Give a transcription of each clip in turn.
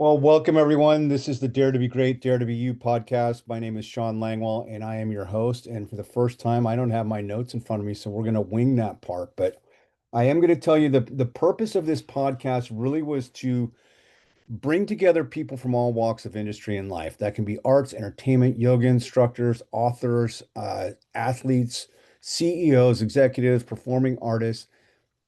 Well, welcome everyone. This is the Dare to Be Great, Dare to Be You podcast. My name is Sean Langwell and I am your host. And for the first time, I don't have my notes in front of me, so we're going to wing that part. But I am going to tell you the purpose of this podcast really was to bring together people from all walks of industry and life. That can be arts, entertainment, yoga instructors, authors, athletes, CEOs, executives, performing artists,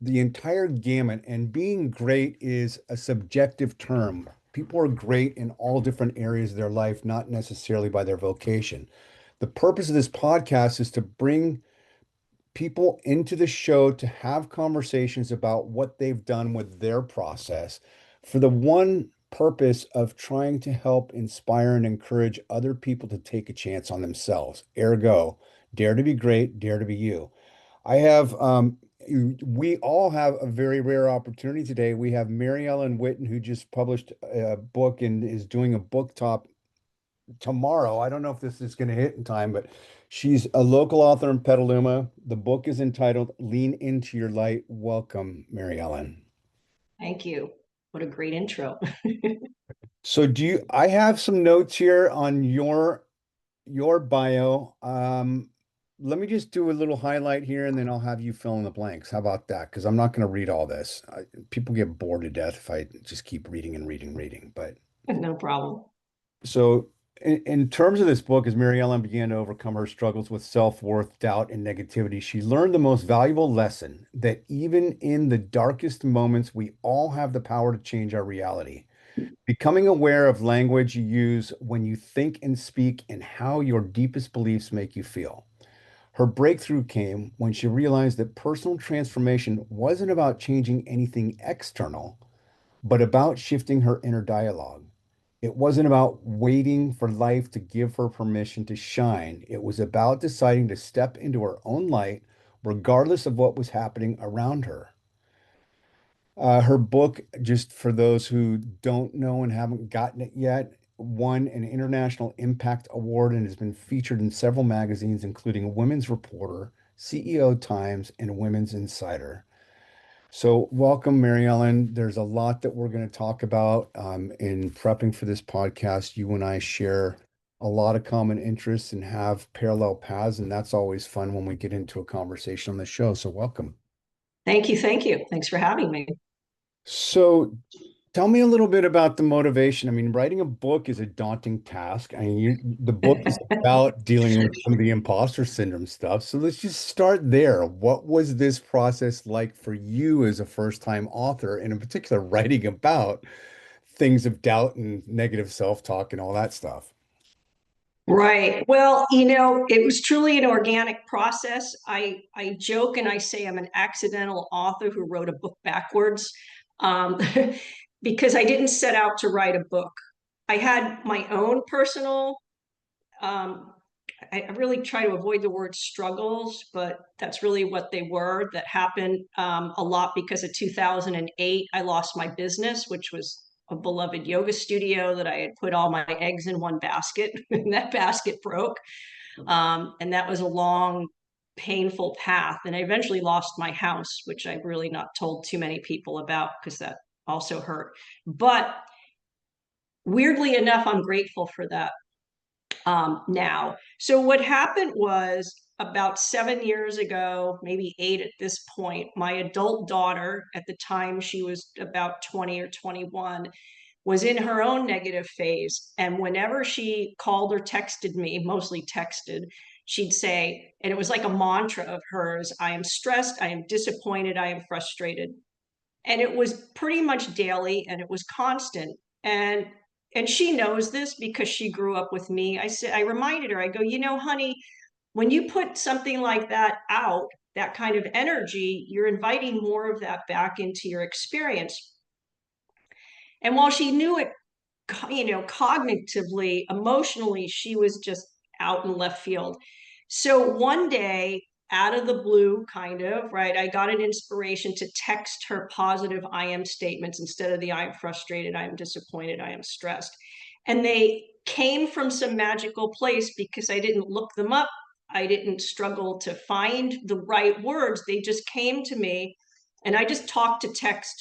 the entire gamut. And being great is a subjective term. People are great in all different areas of their life, not necessarily by their vocation. The purpose of this podcast is to bring people into the show to have conversations about what they've done with their process for the one purpose of trying to help inspire and encourage other people to take a chance on themselves. Ergo, dare to be great, dare to be you. I have, we all have a very rare opportunity today. We have MaryEllen Whitton, who just published a book and is doing a book talk tomorrow. I don't know if this is going to hit in time, but she's a local author in Petaluma. The book is entitled Lean Into Your Light. Welcome, MaryEllen. Thank you. What a great intro. So I have some notes here on your bio. Let me just do a little highlight here and then I'll have you fill in the blanks. How about that? Because I'm not going to read all this. People get bored to death if I just keep reading and reading, reading. But No problem. so in terms of this book, as Mary Ellen began to overcome her struggles with self-worth, doubt, and negativity, she learned the most valuable lesson that even in the darkest moments, we all have the power to change our reality. Becoming aware of language you use when you think and speak and how your deepest beliefs make you feel. Her breakthrough came when she realized that personal transformation wasn't about changing anything external, but about shifting her inner dialogue. It wasn't about waiting for life to give her permission to shine. It was about deciding to step into her own light, regardless of what was happening around her. Her book, just for those who don't know and haven't gotten it yet, won an International Impact Award and has been featured in several magazines, including Women's Reporter, CEO Times, and Women's Insider. So, welcome, Mary Ellen. There's a lot that we're going to talk about in prepping for this podcast. You and I share a lot of common interests and have parallel paths, and that's always fun when we get into a conversation on the show. So, welcome. Thank you. Thank you. Thanks for having me. So, tell me a little bit about the motivation. I mean, writing a book is a daunting task. I mean, the book is about dealing with some of the imposter syndrome stuff. So let's just start there. What was this process like for you as a first-time author, and in particular, writing about things of doubt and negative self-talk and all that stuff? Right. Well, it was truly an organic process. I joke and I say I'm an accidental author who wrote a book backwards, um, because I didn't set out to write a book. I had my own personal, um, I really try to avoid the word struggles, but that's really what they were that happened a lot because of 2008. I lost my business, which was a beloved yoga studio that I had put all my eggs in one basket, and that basket broke. And that was a long, painful path. And I eventually lost my house, which I've really not told too many people about because that also hurt. But weirdly enough, I'm grateful for that now. So what happened was about 7 years ago, maybe eight at this point, my adult daughter, at the time she was about 20 or 21, was in her own negative phase. And whenever she called or texted me, mostly texted, she'd say, and it was like a mantra of hers, I am stressed, I am disappointed, I am frustrated. And it was pretty much daily and it was constant. And she knows this because she grew up with me. I reminded her, I go, honey, when you put something like that out, that kind of energy, you're inviting more of that back into your experience. And while she knew it, cognitively, emotionally, she was just out in left field. So one day, out of the blue, kind of, right, I got an inspiration to text her positive I am statements instead of the I am frustrated, I am disappointed, I am stressed. And they came from some magical place because I didn't look them up. I didn't struggle to find the right words. They just came to me. And I just talked to text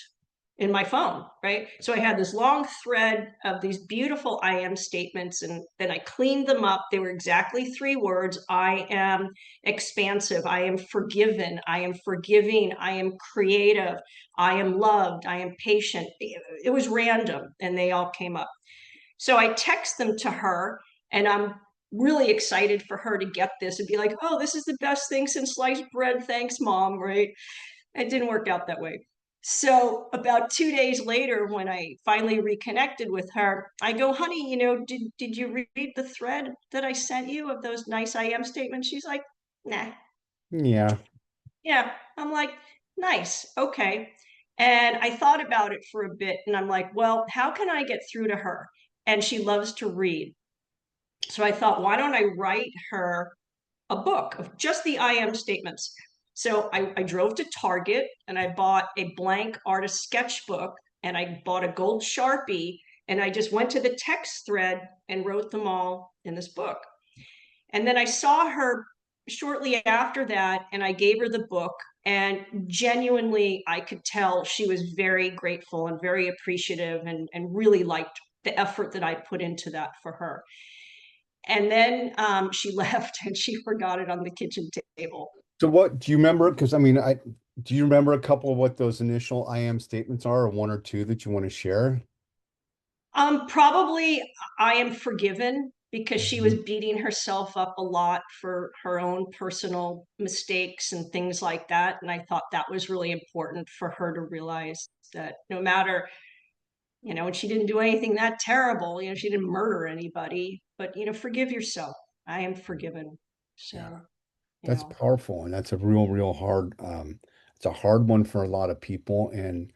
in my phone, right? So I had this long thread of these beautiful I am statements, and then I cleaned them up. They were exactly 3 words. I am expansive. I am forgiven. I am forgiving. I am creative. I am loved. I am patient. It was random and they all came up. So I text them to her, and I'm really excited for her to get this and be like, oh, this is the best thing since sliced bread. Thanks, mom, right? It didn't work out that way. So about 2 days later, when I finally reconnected with her, I go, honey, did you read the thread that I sent you of those nice I am statements? She's like, nah. Yeah. Yeah. I'm like, nice. Okay. And I thought about it for a bit and I'm like, well, how can I get through to her? And she loves to read. So I thought, why don't I write her a book of just the I am statements? So I drove to Target and I bought a blank artist sketchbook and I bought a gold Sharpie and I just went to the text thread and wrote them all in this book. And then I saw her shortly after that and I gave her the book, and genuinely I could tell she was very grateful and very appreciative and really liked the effort that I put into that for her. And then she left and she forgot it on the kitchen table. So what do you remember? Because I mean, I do you remember a couple of what those initial I am statements are, or one or two that you want to share? Probably I am forgiven, because she was Mhm. beating herself up a lot for her own personal mistakes and things like that. And I thought that was really important for her to realize that no matter, and she didn't do anything that terrible, she didn't murder anybody, but, forgive yourself. I am forgiven. Yeah, So, you that's know, powerful, and that's a real hard. It's a hard one for a lot of people, and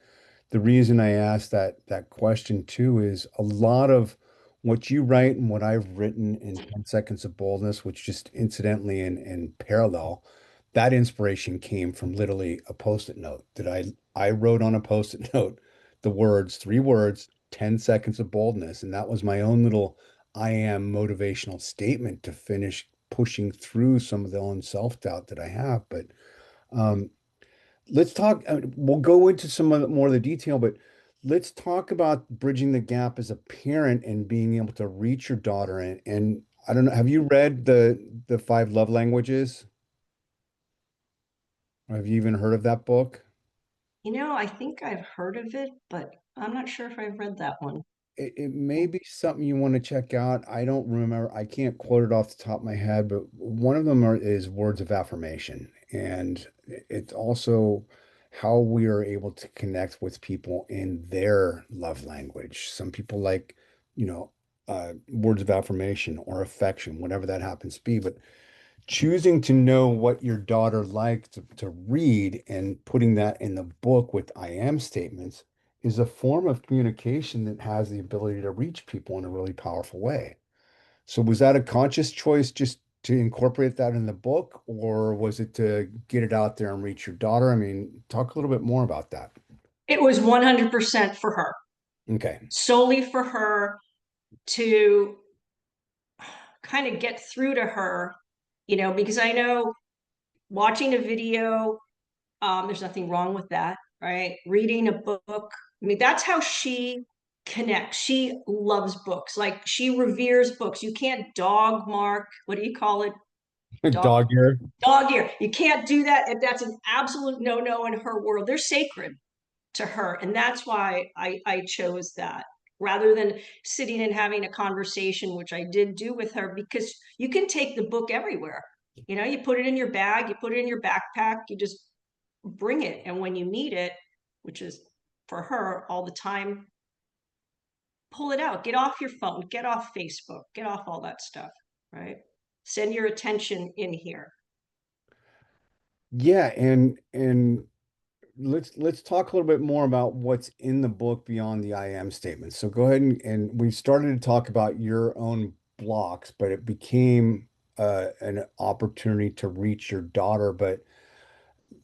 the reason I asked that question too is a lot of what you write and what I've written in 10 Seconds of Boldness, which just incidentally in parallel, that inspiration came from literally a post-it note that I wrote on a post-it note the words, 3 words, 10 seconds of boldness. And that was my own little I am motivational statement to finish pushing through some of the own self-doubt that I have. But um, let's talk. We'll go into some of more of the detail, but let's talk about bridging the gap as a parent and being able to reach your daughter. And I don't know, have you read the five love languages? Or have you even heard of that book? I think I've heard of it, but I'm not sure if I've read that one. It may be something you want to check out. I don't remember. I can't quote it off the top of my head, but one of them is words of affirmation. And it's also how we are able to connect with people in their love language. Some people like, you know, words of affirmation or affection, whatever that happens to be. But choosing to know what your daughter likes to read and putting that in the book with I am statements is a form of communication that has the ability to reach people in a really powerful way. So was that a conscious choice just to incorporate that in the book, or was it to get it out there and reach your daughter? I mean, talk a little bit more about that. It was 100% for her, Okay. solely for her, to kind of get through to her, because I know watching a video, there's nothing wrong with that, right? Reading a book, I mean, that's how she connects. She loves books. Like, she reveres books. You can't dog mark, what do you call it? Dog Dog ear. dog ear. You can't do that. That's an absolute no-no in her world. They're sacred to her. And that's why I chose that rather than sitting and having a conversation, which I did do with her, because you can take the book everywhere. You put it in your bag, you put it in your backpack, you just bring it. And when you need it, which is for her all the time, pull it out, get off your phone, get off Facebook, get off all that stuff, right? Send your attention in here. Yeah, and let's talk a little bit more about what's in the book beyond the I am statement. So go ahead and we started to talk about your own blocks, but it became an opportunity to reach your daughter. But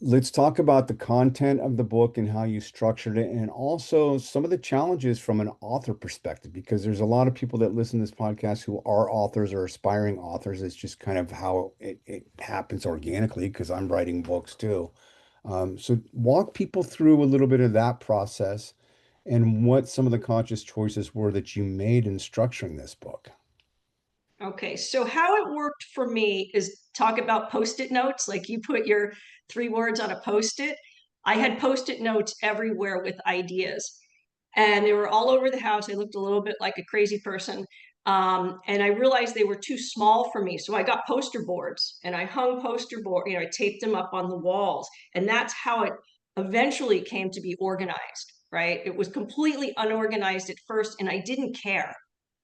let's talk about the content of the book and how you structured it, and also some of the challenges from an author perspective, because there's a lot of people that listen to this podcast who are authors or aspiring authors. It's just kind of how it happens organically because I'm writing books too. So walk people through a little bit of that process. and what some of the conscious choices were that you made in structuring this book. Okay, so how it worked for me is talk about post-it notes, like you put your 3 words on a post-it. I had post-it notes everywhere with ideas, and they were all over the house. I looked a little bit like a crazy person. And I realized they were too small for me. So I got poster boards and I hung poster board, I taped them up on the walls. And that's how it eventually came to be organized, right? It was completely unorganized at first, and I didn't care.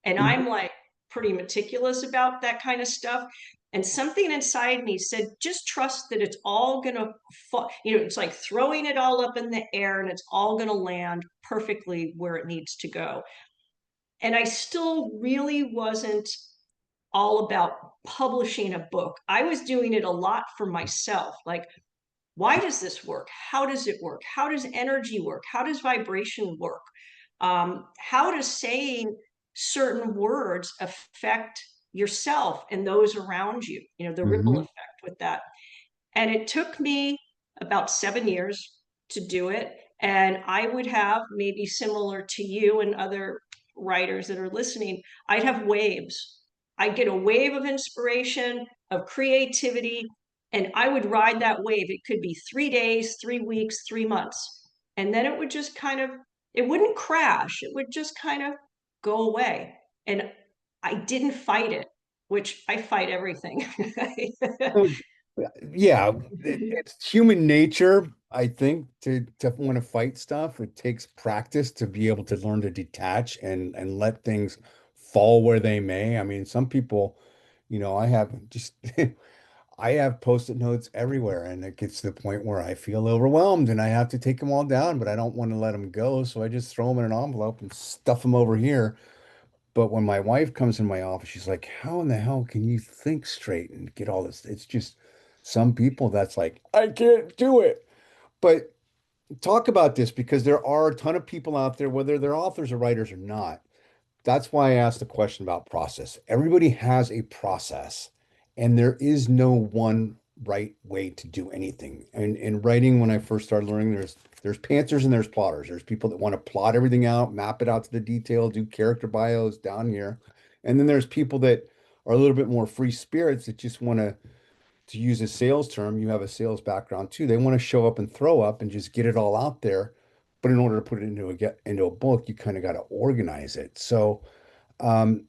And I'm Mhm. like pretty meticulous about that kind of stuff. And something inside me said, just trust that it's all going to fall. It's like throwing it all up in the air and it's all going to land perfectly where it needs to go. And I still really wasn't all about publishing a book. I was doing it a lot for myself. Like, why does this work? How does it work? How does energy work? How does vibration work? How does saying certain words affect yourself and those around you? The ripple Mhm. effect with that. And it took me about 7 years to do it. And I would have, maybe similar to you and other writers that are listening, I'd have waves. I'd get a wave of inspiration, of creativity, and I would ride that wave. It could be 3 days, 3 weeks, 3 months. And then it would just kind of, it wouldn't crash. It would just kind of go away. And I didn't fight it, which I fight everything. Oh, yeah, it's human nature, I think, to want to fight stuff. It takes practice to be able to learn to detach and let things fall where they may. I mean, some people, I have just I have post-it notes everywhere, and it gets to the point where I feel overwhelmed and I have to take them all down, but I don't want to let them go, so I just throw them in an envelope and stuff them over here. But when my wife comes in my office, she's like, "How in the hell can you think straight and get all this?" It's just some people that's like, "I can't do it." But talk about this because there are a ton of people out there, whether they're authors or writers or not. That's why I asked the question about process. Everybody has a process, and there is no one right way to do anything. And in writing, when I first started learning, there's pantsers and there's plotters. There's people that want to plot everything out, map it out to the detail, do character bios down here. And then there's people that are a little bit more free spirits that just want to use a sales term, you have a sales background too. They want to show up and throw up and just get it all out there. But in order to put it into a book, you kind of got to organize it. So um,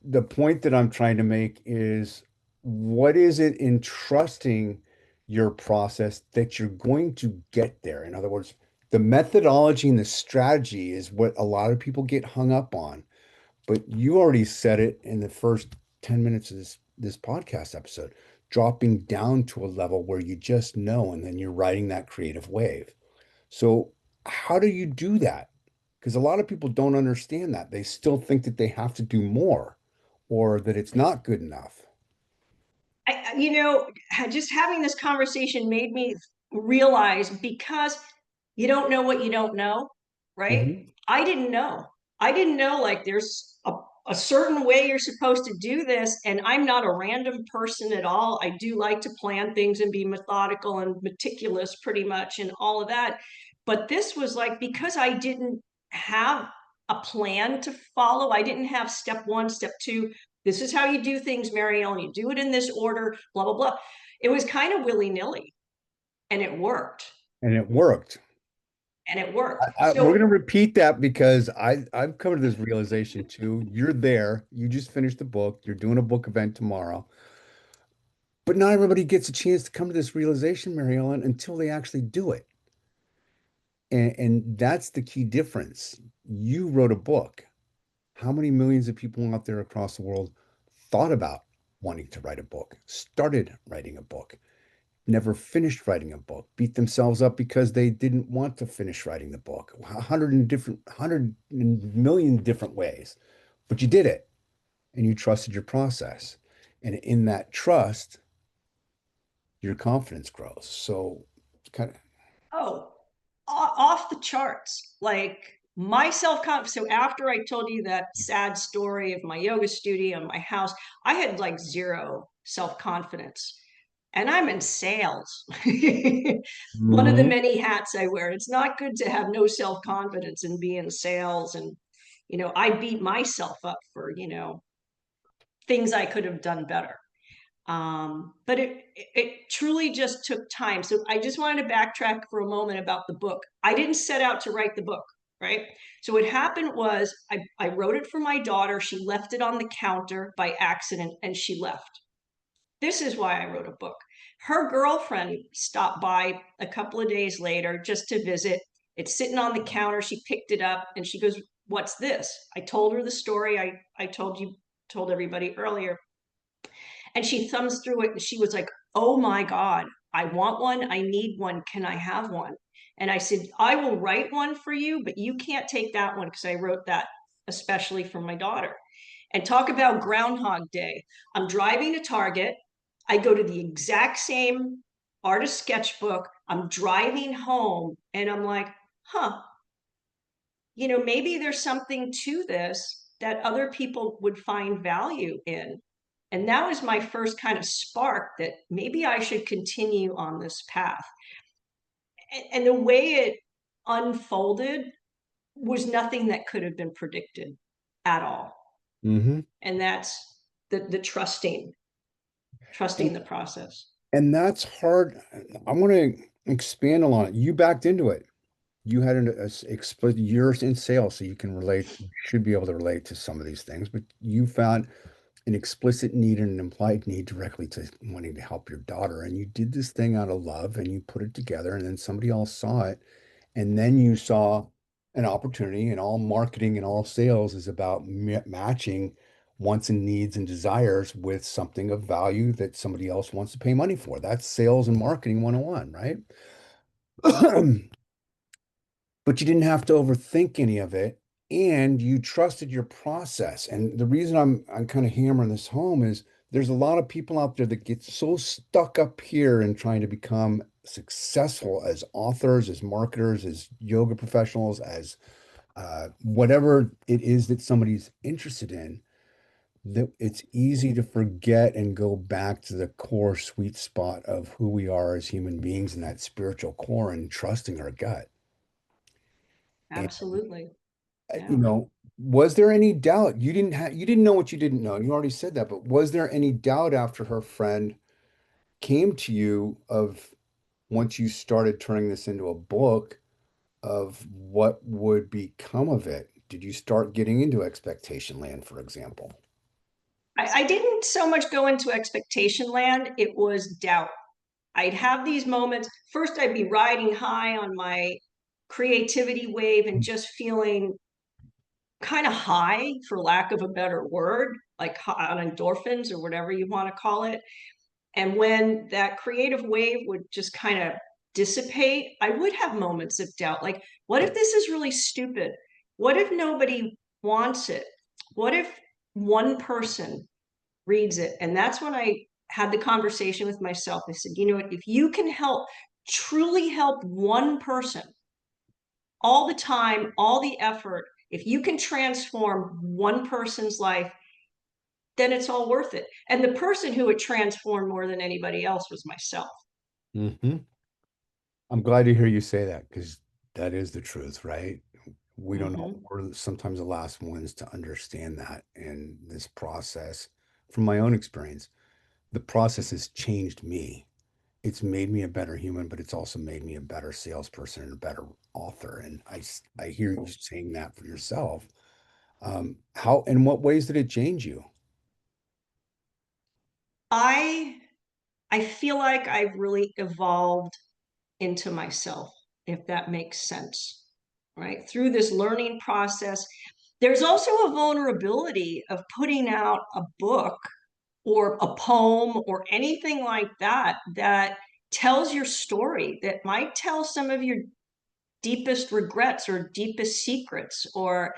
the point that I'm trying to make is what is it in trusting your process that you're going to get there? In other words, the methodology and the strategy is what a lot of people get hung up on. But you already said it in the first 10 minutes of this podcast episode, dropping down to a level where you just know, and then you're riding that creative wave. So how do you do that? Because a lot of people don't understand that. They still think that they have to do more or that it's not good enough. Just having this conversation made me realize, because you don't know what you don't know, right? Mhm. I didn't know. I didn't know, like, there's a certain way you're supposed to do this. And I'm not a random person at all. I do like to plan things and be methodical and meticulous pretty much and all of that. But this was like, because I didn't have a plan to follow, I didn't have step one, step two. This is how you do things, MaryEllen. You do it in this order, blah, blah, blah. It was kind of willy-nilly, and it worked. And it worked. And it worked. We're going So, to repeat that because I've come to this realization too. You're there. You just finished the book. You're doing a book event tomorrow. But not everybody gets a chance to come to this realization, Mary Ellen, until they actually do it. And that's the key difference. You wrote a book. How many millions of people out there across the world thought about wanting to write a book, started writing a book, never finished writing a book, beat themselves up because they didn't want to finish writing the book, 100 million different ways, but you did it and you trusted your process. And in that trust, your confidence grows. So it's kind of, oh, off the charts. Like, my self-confidence. So after I told you that sad story of my yoga studio and my house, I had like zero self-confidence. and I'm in sales. One of the Hmm. many hats I wear. It's not good to have no self-confidence and be in sales. And, I beat myself up for, things I could have done better. But it truly just took time. So I just wanted to backtrack for a moment about the book. I didn't set out to write the book, right? So what happened was I wrote it for my daughter. She left it on the counter by accident and she left. This is why I wrote a book. Her girlfriend stopped by a couple of days later just to visit. It's sitting on the counter. She picked it up and she goes, "What's this?" I told her the story I told everybody earlier. And she thumbs through it and she was like, "Oh my God, I want one. I need one. Can I have one?" And I said, "I will write one for you, but you can't take that one because I wrote that especially for my daughter." And talk about Groundhog Day. I'm driving to Target. I go to the exact same artist sketchbook. I'm driving home and I'm like, huh, maybe there's something to this that other people would find value in. And that was my first kind of spark that maybe I should continue on this path. And the way it unfolded was nothing that could have been predicted at all. Hmm. And that's the trusting And, the process. and that's hard. I want to expand on it. You backed into it. You had an explicit years in sales, so you can relate, you should be able to relate to some of these things, but you found an explicit need and an implied need directly to wanting to help your daughter. And you did this thing out of love and you put it together, and then somebody else saw it. And then you saw an opportunity, and all marketing and all sales is about matching wants and needs and desires with something of value that somebody else wants to pay money for. That's sales and marketing 101, right? But you didn't have to overthink any of it, and you trusted your process. And the reason I'm kind of hammering this home is there's a lot of people out there that get so stuck up here in trying to become successful as authors, as marketers, as yoga professionals, as whatever it is that somebody's interested in, that it's easy to forget and go back to the core sweet spot of who we are as human beings and that spiritual core and trusting our gut. Absolutely. You Yeah. know, was there any doubt? You didn't know what you didn't know. You already said that, but was there any doubt after her friend came to you of once you started turning this into a book of what would become of it? Did you start getting into expectation land, for example? I didn't so much go into expectation land, it was doubt. I'd have these moments. First, I'd be riding high on my creativity wave and just feeling kind of high, for lack of a better word, like on endorphins or whatever you want to call it. And when that creative wave would just kind of dissipate, I would have moments of doubt. Like, what if this is really stupid? What if nobody wants it? What if one person reads it? And that's when I had the conversation with myself. I said, you know what? If you can help, truly help one person all the time, all the effort, if you can transform one person's life, then it's all worth it. And the person who it transformed more than anybody else was myself. Hmm. I'm glad to hear you say that because that is the truth, right? We don't know. Mm-hmm. We're sometimes the last ones to understand that in this process. From my own experience, the process has changed me. It's made me a better human, but it's also made me a better salesperson and a better author. And I hear you saying that for yourself. In what ways did it change you? I I feel like I've really evolved into myself, if that makes sense, right? Through this learning process, there's also a vulnerability of putting out a book or a poem or anything like that that tells your story, that might tell some of your deepest regrets or deepest secrets or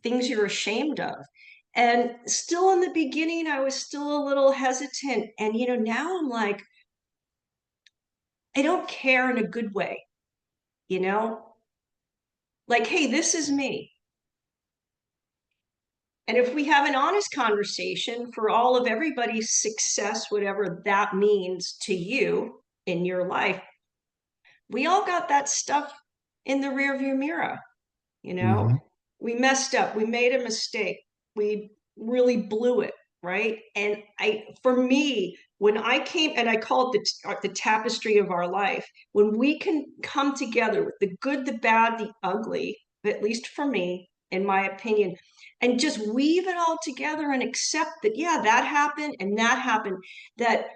things you're ashamed of. And still in the beginning I was still a little hesitant, and now I'm like, I don't care, in a good way, you know like, hey, this is me. And if we have an honest conversation for all of everybody's success, whatever that means to you in your life, we all got that stuff in the rearview mirror. You know, Hmm. we messed up, we made a mistake, we really blew it, right? And for me, when I came, and I call it the tapestry of our life, when we can come together with the good, the bad, the ugly, at least for me, in my opinion, and just weave it all together and accept that, yeah, that happened and that happened, that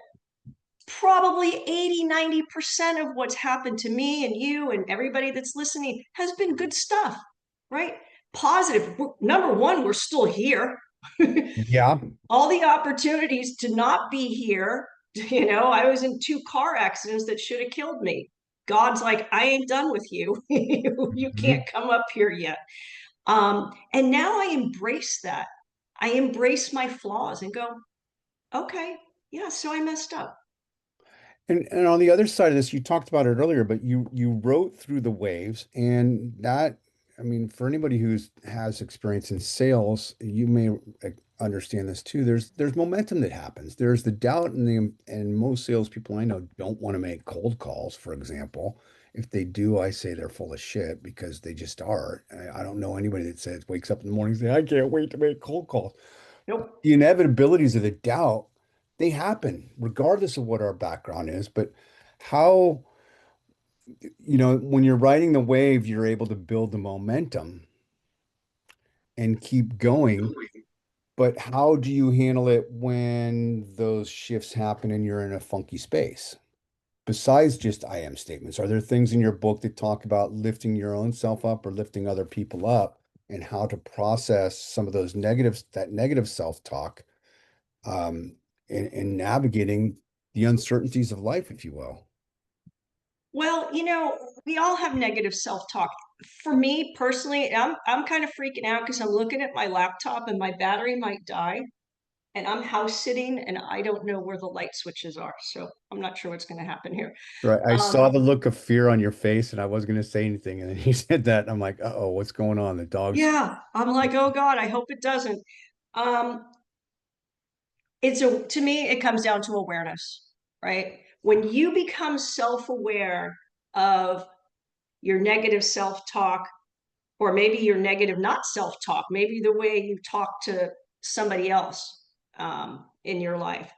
probably 80-90% of what's happened to me and you and everybody that's listening has been good stuff, right? Positive. Number one, we're still here. Yeah. All the opportunities to not be here. I was in 2 car accidents that should have killed me. God's like, I ain't done with you. You can't Mhm. come up here yet. And now I embrace that. I embrace my flaws and go, okay, yeah, so I messed up. And on the other side of this, you talked about it earlier, but you wrote through the waves, and that, I mean, for anybody who's has experience in sales, you may understand this too. There's momentum that happens. There's the doubt, and most salespeople I know don't want to make cold calls, for example. If they do, I say they're full of shit because they just are. I don't know anybody that says wakes up in the morning and say, I can't wait to make cold calls. Nope. The inevitabilities of the doubt, they happen regardless of what our background is. But how, when you're riding the wave, you're able to build the momentum and keep going. But how do you handle it when those shifts happen and you're in a funky space? Besides just I am statements, are there things in your book that talk about lifting your own self up or lifting other people up and how to process some of those negatives, that negative self-talk, um, and navigating the uncertainties of life, if you will? Well, we all have negative self-talk. For me personally, I'm kind of freaking out because I'm looking at my laptop and my battery might die, and I'm house sitting and I don't know where the light switches are. So I'm not sure what's going to happen here. Right. I saw Um, the look of fear on your face and I wasn't going to say anything. And then you said that. And I'm like, uh-oh, what's going on? The dog's. yeah, I'm like, oh God, I hope it doesn't. Um, to me, it comes down to awareness, right? When you become self-aware of your negative self-talk, or maybe your negative, not self-talk, maybe the way you talk to somebody else in your life.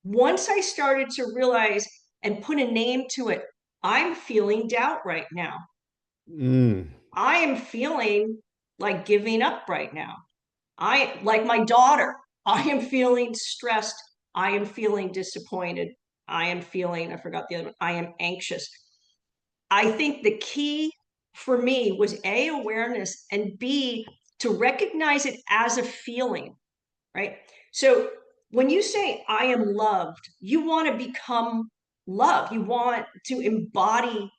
Once I started to realize and put a name to it, I'm feeling doubt right now. Mm, I am feeling like giving up right now. I, like my daughter, I am feeling stressed. I am feeling disappointed. I forgot the other one, I am anxious. I think the key for me was A, awareness, and B, to recognize it as a feeling, right? So when you say I am loved, you want to become love. You want to embody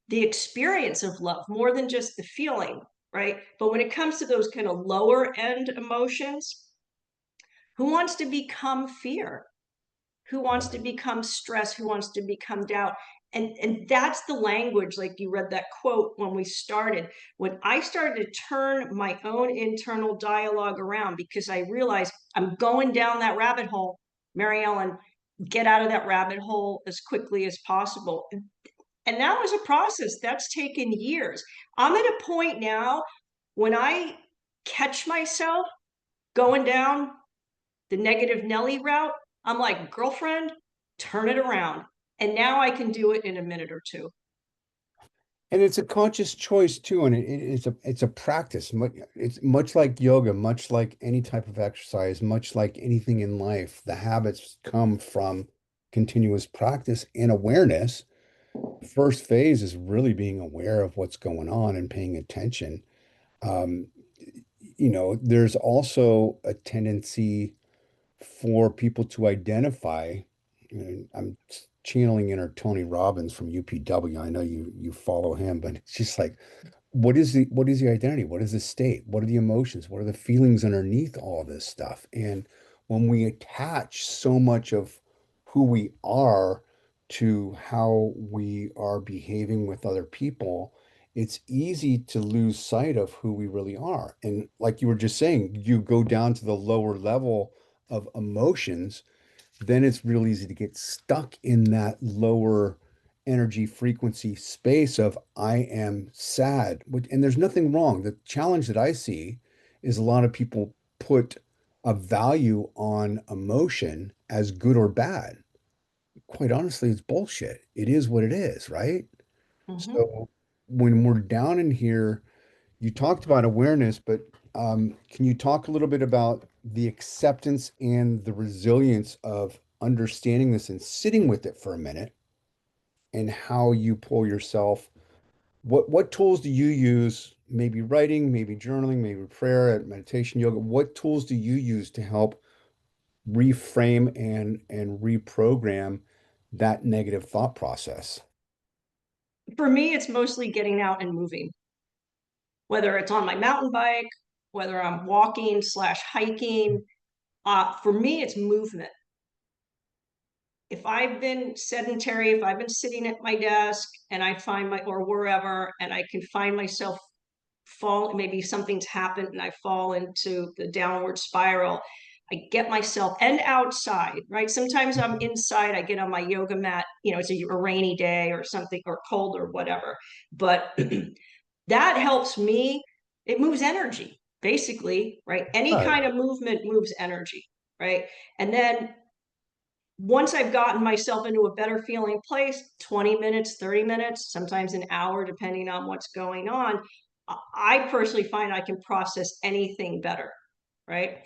the experience of love more than just the feeling, right? But when it comes to those kind of lower end emotions, who wants to become fear? Who wants to right. become stress? Who wants to become doubt? And that's the language, like you read that quote when we started. When I started to turn my own internal dialogue around because I realized I'm going down that rabbit hole, MaryEllen, get out of that rabbit hole as quickly as possible. And that was a process that's taken years. I'm at a point now when I catch myself going down the negative Nelly route, I'm like, girlfriend, turn it around. And now I can do it in a minute or two. And it's a conscious choice too, and it's a practice. It's much like yoga, much like any type of exercise, much like anything in life. The habits come from continuous practice and awareness. First phase is really being aware of what's going on and paying attention. Um, there's also a tendency for people to identify, and I'm channeling inner Tony Robbins from UPW. I know you follow him, but it's just like, what is the identity? What is the state? What are the emotions? What are the feelings underneath all this stuff? And when we attach so much of who we are to how we are behaving with other people, it's easy to lose sight of who we really are. And like you were just saying, you go down to the lower level of emotions, then it's real easy to get stuck in that lower energy frequency space of I am sad. And there's nothing wrong. The challenge that I see is a lot of people put a value on emotion as good or bad. Quite honestly, it's bullshit. It is what it is, right? Mhm. So when we're down in here, you talked about awareness, but can you talk a little bit about the acceptance and the resilience of understanding this and sitting with it for a minute and how you pull yourself? What tools do you use? Maybe writing, maybe journaling, maybe prayer, meditation, yoga. What tools do you use to help reframe and reprogram that negative thought process? For me, it's mostly getting out and moving, whether it's on my mountain bike, whether I'm walking slash hiking. For me, it's movement. If I've been sedentary, if I've been sitting at my desk and I find my, or wherever, and I can find myself fall, maybe something's happened and I fall into the downward spiral, I get myself, and outside, right? Sometimes I'm inside, I get on my yoga mat, it's a rainy day or something, or cold or whatever. But that helps me. It moves energy, basically, right? Any Right. kind of movement moves energy, right? And then once I've gotten myself into a better feeling place, 20 minutes, 30 minutes, sometimes an hour, depending on what's going on, I personally find I can process anything better, right?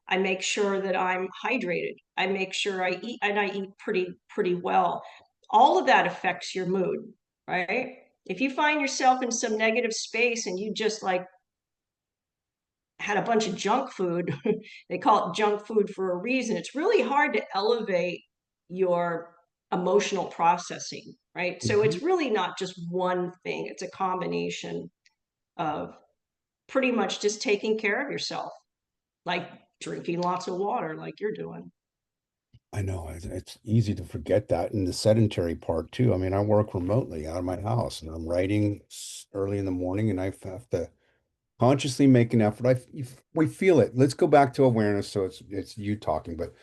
I make sure that I'm hydrated. I make sure I eat, and I eat pretty well. All of that affects your mood, right? If you find yourself in some negative space and you just like had a bunch of junk food, they call it junk food for a reason. It's really hard to elevate your emotional processing, right? So Mhm. it's really not just one thing, it's a combination of pretty much just taking care of yourself, like drinking lots of water, like you're doing. I know it's easy to forget that in the sedentary part too. I mean, I work remotely out of my house and I'm writing early in the morning and I have to consciously make an effort. We feel it. Let's go back to awareness. So it's you talking, but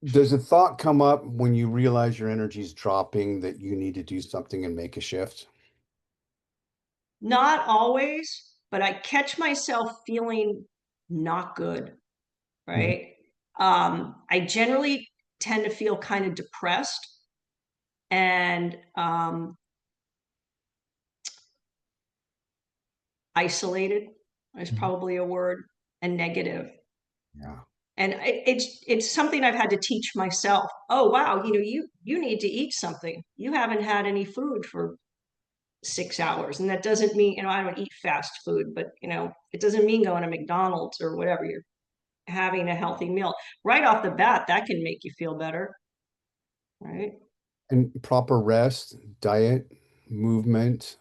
does a thought come up when you realize your energy is dropping that you need to do something and make a shift? Not always, but I catch myself feeling not good, Mhm. right? I generally tend to feel kind of depressed and isolated is Mhm. probably a word, and negative. Yeah. And it's something I've had to teach myself. Oh wow, you need to eat something. You haven't had any food for 6 hours, and that doesn't mean I don't eat fast food, but it doesn't mean going to McDonald's or whatever. You're having a healthy meal right off the bat. That can make you feel better, right? And proper rest, diet, movement.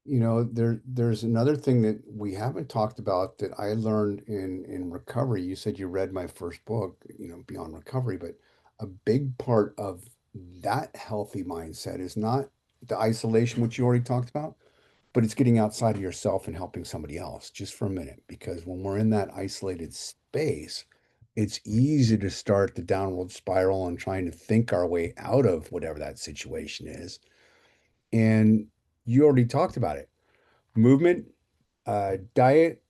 There's another thing that we haven't talked about that I learned in recovery. You said you read my first book, Beyond Recovery, but a big part of that healthy mindset is not the isolation, which you already talked about, but it's getting outside of yourself and helping somebody else just for a minute. Because when we're in that isolated space, it's easy to start the downward spiral and trying to think our way out of whatever that situation is. And you already talked about it. Movement, diet,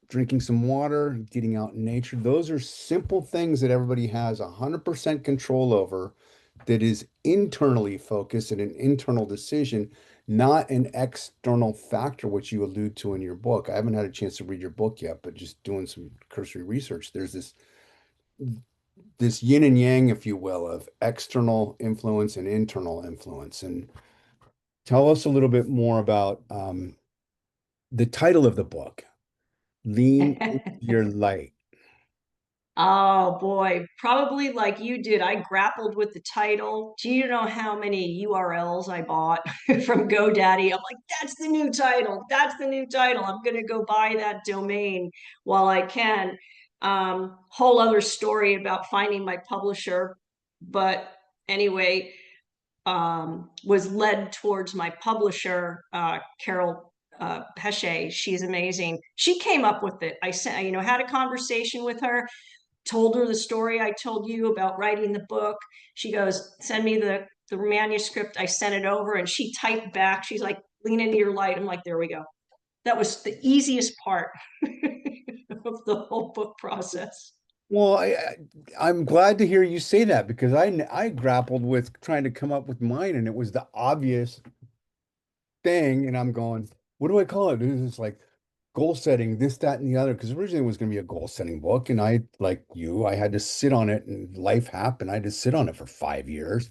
drinking some water, getting out in nature. Those are simple things that everybody has 100% control over that is internally focused and an internal decision, not an external factor, which you allude to in your book. I haven't had a chance to read your book yet, but just doing some cursory research, there's this yin and yang, if you will, of external influence and internal influence. And tell us a little bit more about the title of the book, Lean into Your Light. Oh boy, probably like you did. I grappled with the title. Do you know how many URLs I bought from GoDaddy? I'm like, that's the new title. That's the new title. I'm going to go buy that domain while I can. Whole other story about finding my publisher. But anyway, was led towards my publisher, Carol Pesce. She's amazing. She came up with it. I sent, had a conversation with her, told her the story I told you about writing the book. She goes, send me the manuscript. I sent it over and she typed back. She's like, lean into your light. I'm like, there we go. That was the easiest part of the whole book process. Well, I'm glad to hear you say that because I grappled with trying to come up with mine and it was the obvious thing and I'm going, what do I call it? It's like goal setting, this, that, and the other. Because originally it was going to be a goal setting book, and I, like you, I had to sit on it, and life happened. I had to sit on it for 5 years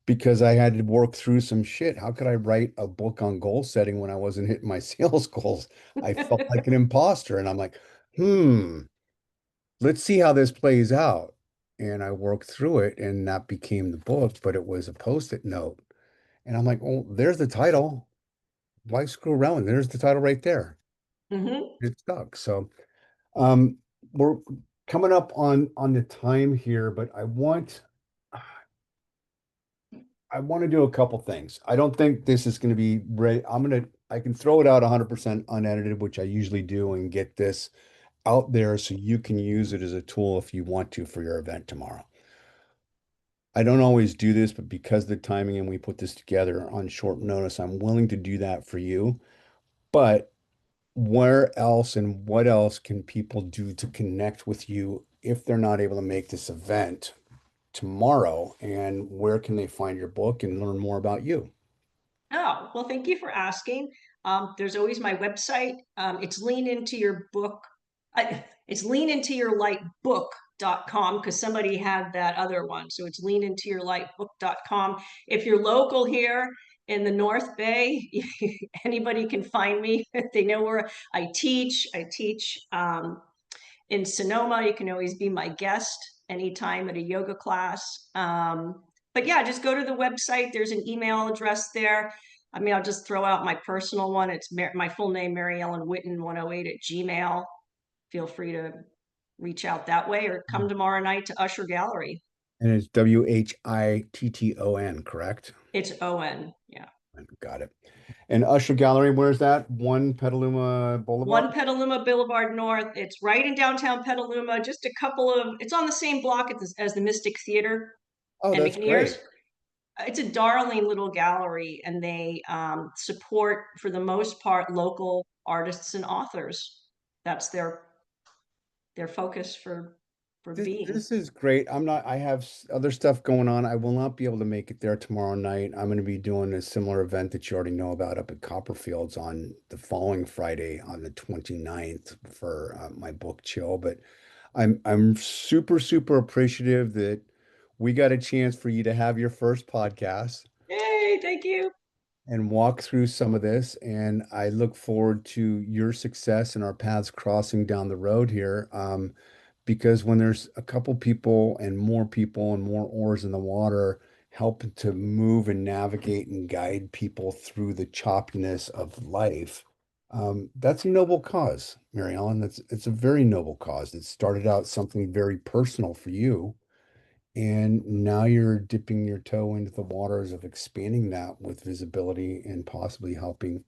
because I had to work through some shit. How could I write a book on goal setting when I wasn't hitting my sales goals? I felt like an imposter, and I'm like, let's see how this plays out. And I worked through it, and that became the book, but it was a post-it note. And I'm like, oh, there's the title. Why screw around? There's the title right there. Mm-hmm. It stuck. So um we're coming up on the time here, but I want to do a couple things. I don't think this is going to be ready. I can throw it out 100% unedited, which I usually do, and get this out there so you can use it as a tool if you want to for your event tomorrow. I don't always do this, but because of the timing and we put this together on short notice, I'm willing to do that for you. But where else and what else can people do to connect with you if they're not able to make this event tomorrow? And where can they find your book and learn more about you? Oh, well, thank you for asking. There's always my website. It's lean into your book. It's lean into your light book.com because somebody had that other one. So it's lean into your light book.com. If you're local here in the North Bay, anybody can find me. They know where I teach. I teach in Sonoma. You can always be my guest anytime at a yoga class. But yeah, just go to the website. There's an email address there. I mean, I'll just throw out my personal one. It's my full name, MaryEllen Whitton 108 at Gmail. Feel free to reach out that way or come tomorrow night to Usher Gallery. And it's Whitton, correct? It's ON. Yeah. Got it. And Usher Gallery, where's that? One Petaluma Boulevard? One Petaluma Boulevard North. It's right in downtown Petaluma, just a couple of, it's on the same block as the Mystic Theater Oh, and that's McNear's. great. It's a darling little gallery, and they support, for the most part, local artists and authors. That's their focus for being. This is great. I have other stuff going on. I will not be able to make it there tomorrow night. I'm going to be doing a similar event that you already know about up at Copperfields on the following Friday on the 29th for my book chill. But I'm super, super appreciative that we got a chance for you to have your first podcast Yay! Thank you. and walk through some of this. And I look forward to your success and our paths crossing down the road here. Because when there's a couple people and more oars in the water, helping to move and navigate and guide people through the choppiness of life, that's a noble cause, Mary Ellen. It's a very noble cause. It started out something very personal for you. And now you're dipping your toe into the waters of expanding that with visibility and possibly helping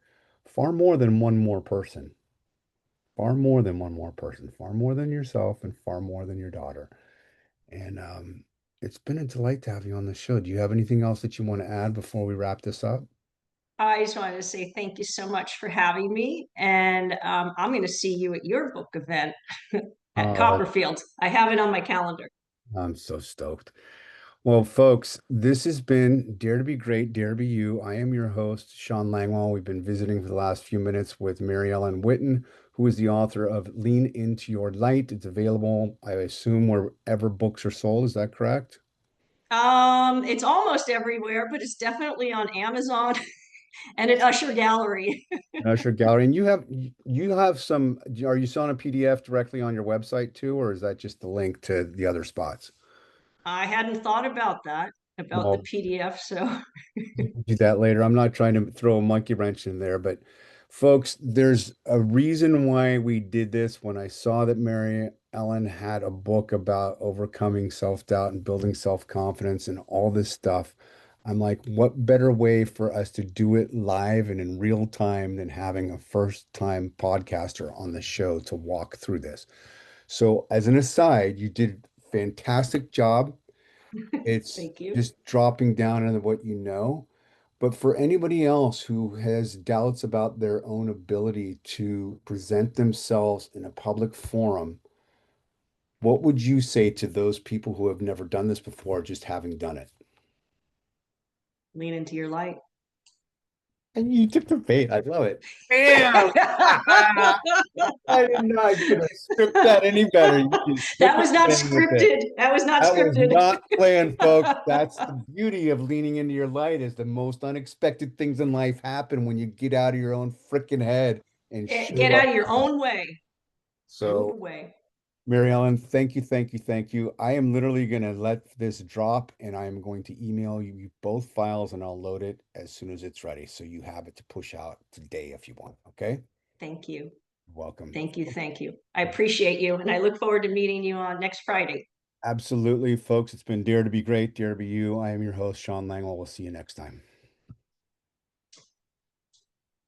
far more than one more person, far more than one more person, far more than yourself and far more than your daughter. And it's been a delight to have you on the show. Do you have anything else that you want to add before we wrap this up? I just wanted to say thank you so much for having me, and I'm going to see you at your book event at Oh, Copperfield. I have it on my calendar. I'm so stoked. Well, folks, this has been Dare to Be Great, Dare to Be You. I am your host, Sean Langwell. We've been visiting for the last few minutes with Mary Ellen Whitton, who is the author of Lean Into Your Light. It's available, I assume, wherever books are sold. Is that correct? It's almost everywhere, but it's definitely on Amazon and at Usher Gallery. Usher Gallery. And you have some, are you selling a PDF directly on your website too, or is that just the link to the other spots? I hadn't thought about that, about the Well, PDF. So do that later. I'm not trying to throw a monkey wrench in there, but folks, there's a reason why we did this. When I saw that Mary Ellen had a book about overcoming self-doubt and building self-confidence and all this stuff, I'm like, what better way for us to do it live and in real time than having a first time podcaster on the show to walk through this? So, as an aside, you did a fantastic job. It's Thank you. just dropping down into what you know. But for anybody else who has doubts about their own ability to present themselves in a public forum, what would you say to those people who have never done this before, just having done it? Lean into your light. And you took the bait. I love it. Bam! I did not could have script that any better. You just took That it was not and ran with it. scripted. That was not That was scripted. not planned, folks. That's the beauty of leaning into your light is the most unexpected things in life happen when you get out of your own freaking head and Get show out up. of your own way. Move So, away. MaryEllen, thank you, thank you, thank you. I am literally going to let this drop and I am going to email you both files and I'll load it as soon as it's ready. So you have it to push out today if you want. Okay. Thank you. Welcome. Thank you. Thank you. I appreciate you. And I look forward to meeting you on next Friday. Absolutely, folks. It's been Dare to Be Great, Dare to Be You. I am your host, Sean Langwell. We'll see you next time.